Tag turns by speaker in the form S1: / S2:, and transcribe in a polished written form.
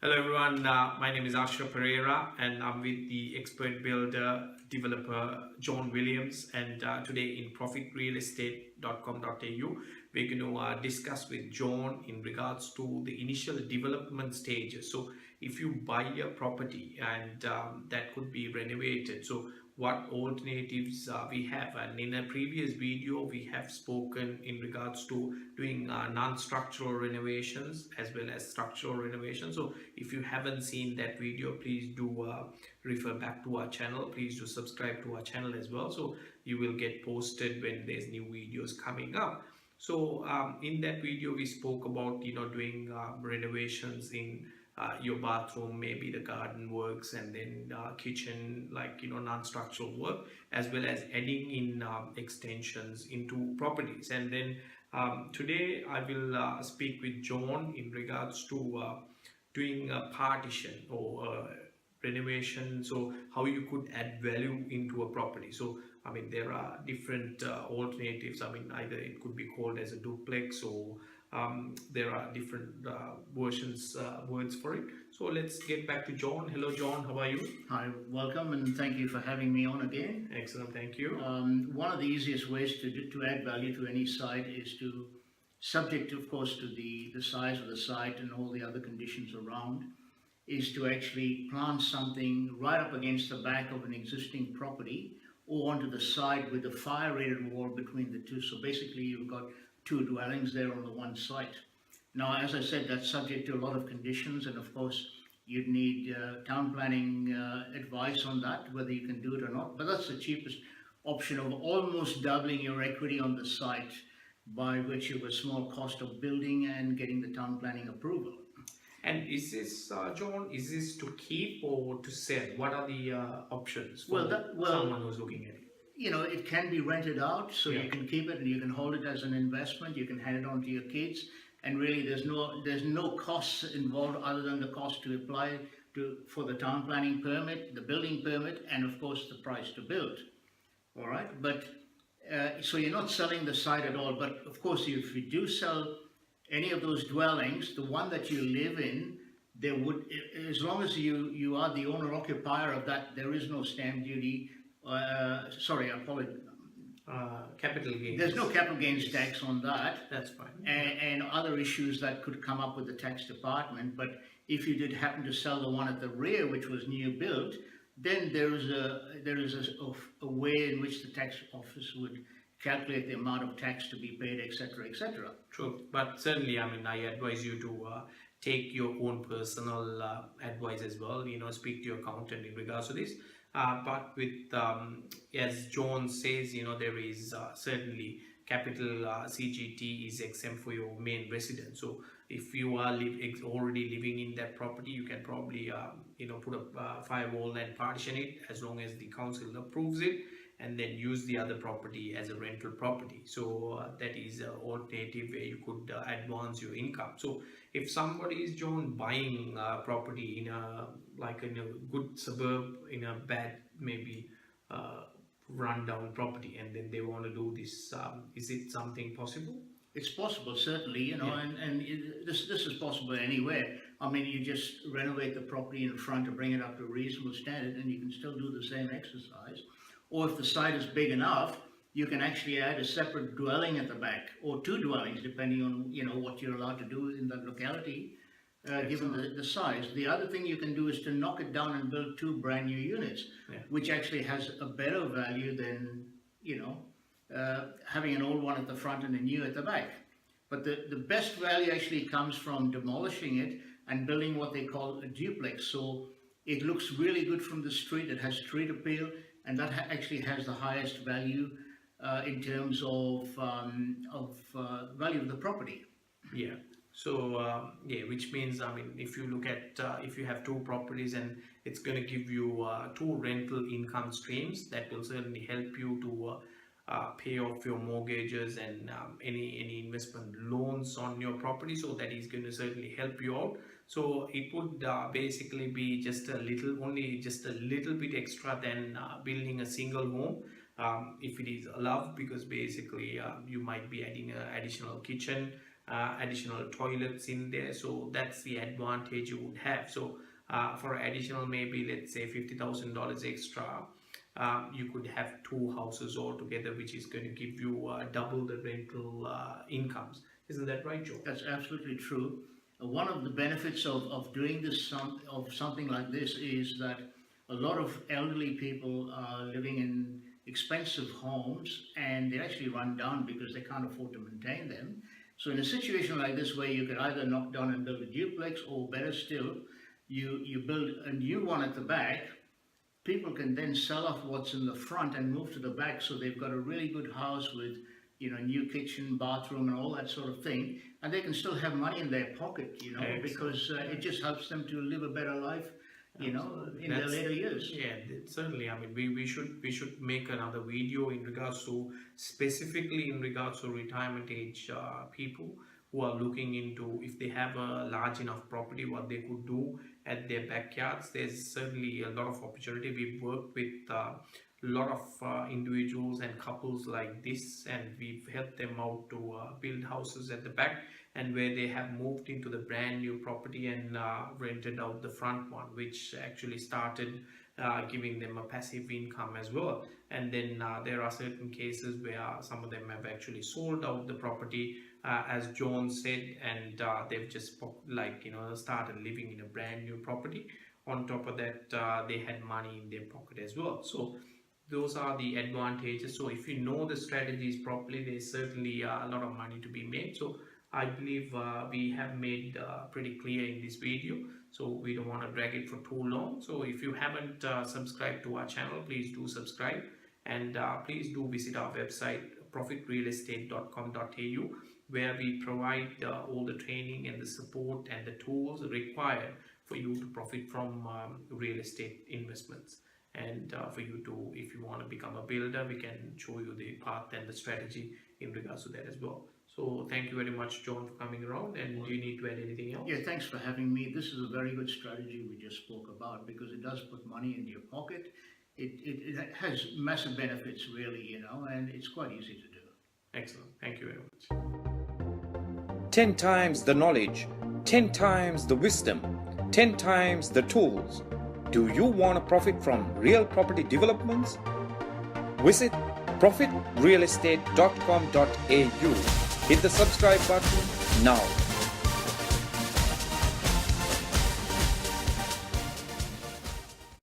S1: Hello everyone, my name is Usher Perera and I'm with the expert builder developer John Williams, and today in profitrealestate.com.au we're going to discuss with John in regards to the initial development stages. So if you buy a property and that could be renovated, so what alternatives we have, and in a previous video we have spoken in regards to doing non-structural renovations as well as structural renovations. So if you haven't seen that video, please do refer back to our channel. Please do subscribe to our channel as well, so you will get posted when there's new videos coming up. So in that video we spoke about doing renovations in your bathroom, maybe the garden works, and then kitchen, like non-structural work, as well as adding in extensions into properties. And then today I will speak with John in regards to doing a partition or renovation, so how you could add value into a property. So I mean there are different alternatives. I mean either it could be called as a duplex, or there are different versions, words for it. So let's get back to John. Hello John, how are you?
S2: Hi, welcome, and thank you for having me on again.
S1: Excellent, thank you.
S2: One of the easiest ways to add value to any site is to, subject of course to the size of the site and all the other conditions around, is to actually plant something right up against the back of an existing property or onto the side with a fire rated wall between the two. So basically you've got two dwellings there on the one site. Now, as I said, that's subject to a lot of conditions, and of course you'd need town planning advice on that, whether you can do it or not. But that's the cheapest option of almost doubling your equity on the site by virtue of a small cost of building and getting the town planning approval.
S1: And is this, John, is this to keep or to sell? What are the options for someone who's looking at it?
S2: It can be rented out, so you can keep it and you can hold it as an investment. You can hand it on to your kids, and really there's no costs involved other than the cost to apply for the town planning permit, the building permit, and of course the price to build. All right, but so you're not selling the site at all. But of course, if you do sell any of those dwellings, the one that you live in, there would, as long as you are the owner occupier of that, there is no stamp duty. Sorry, I apologize.
S1: Capital gains.
S2: There's no capital gains tax on that.
S1: That's fine.
S2: And other issues that could come up with the tax department. But if you did happen to sell the one at the rear, which was new built, then there is a way in which the tax office would calculate the amount of tax to be paid, etc., etc.
S1: True, but certainly, I mean, I advise you to take your own personal advice as well. Speak to your accountant in regards to this. But with, as John says, there is certainly capital CGT is exempt for your main residence. So if you are already living in that property, you can probably put a firewall and partition it as long as the council approves it, and then use the other property as a rental property. So that is an alternative where you could advance your income. So if somebody is, John, buying property in a good suburb, in a bad maybe rundown property, and then they want to do this, is it something possible?
S2: It's possible, certainly, and this is possible anywhere. I mean, you just renovate the property in front to bring it up to a reasonable standard, and you can still do the same exercise. Or if the site is big enough, you can actually add a separate dwelling at the back, or two dwellings, depending on what you're allowed to do in that locality, given the size. The other thing you can do is to knock it down and build two brand new units, which actually has a better value than having an old one at the front and a new at the back. But the best value actually comes from demolishing it and building what they call a duplex. So it looks really good from the street. It has street appeal. And that actually has the highest value in terms of value of the property.
S1: Yeah. So which means, I mean, if you look at if you have two properties and it's going to give you two rental income streams, that will certainly help you to pay off your mortgages and any investment loans on your property. So that is going to certainly help you out. So it would basically be just a little bit extra than building a single home, if it is allowed, because basically you might be adding an additional kitchen, additional toilets in there. So that's the advantage you would have. So for additional, maybe let's say $50,000 extra, you could have two houses altogether, which is going to give you double the rental incomes. Isn't that right, Joe?
S2: That's absolutely true. One of the benefits of doing of something like this is that a lot of elderly people are living in expensive homes and they actually run down because they can't afford to maintain them. So in a situation like this, where you could either knock down and build a duplex, or better still, you build a new one at the back, people can then sell off what's in the front and move to the back, so they've got a really good house with, you know, new kitchen, bathroom, and all that sort of thing, and they can still have money in their pocket, you know, because it just helps them to live a better life, you know, in their later years.
S1: Yeah, certainly. I mean, we should make another video in regards to, specifically in regards to retirement age people who are looking into, if they have a large enough property, what they could do at their backyards. There's certainly a lot of opportunity. We've worked with a lot of individuals and couples like this, and we've helped them out to build houses at the back, and where they have moved into the brand new property and rented out the front one, which actually started giving them a passive income as well. And then there are certain cases where some of them have actually sold out the property, as John said, and they've just, like, you know, started living in a brand new property. On top of that, they had money in their pocket as well. So those are the advantages. So if you know the strategies properly, there's certainly a lot of money to be made. So I believe we have made pretty clear in this video, so we don't want to drag it for too long. So if you haven't subscribed to our channel, please do subscribe, and please do visit our website profitrealestate.com.au, where we provide all the training and the support and the tools required for you to profit from real estate investments. And for you to, if you want to become a builder, we can show you the path and the strategy in regards to that as well. So thank you very much, John, for coming around. And do you need to add anything else?
S2: Yeah, thanks for having me. This is a very good strategy we just spoke about, because it does put money into your pocket. It has massive benefits, really, you know, and it's quite easy to do.
S1: Excellent. Thank you very much.
S3: 10 times the knowledge, 10 times the wisdom, 10 times the tools. Do you want to profit from real property developments? Visit profitrealestate.com.au. Hit the subscribe button now.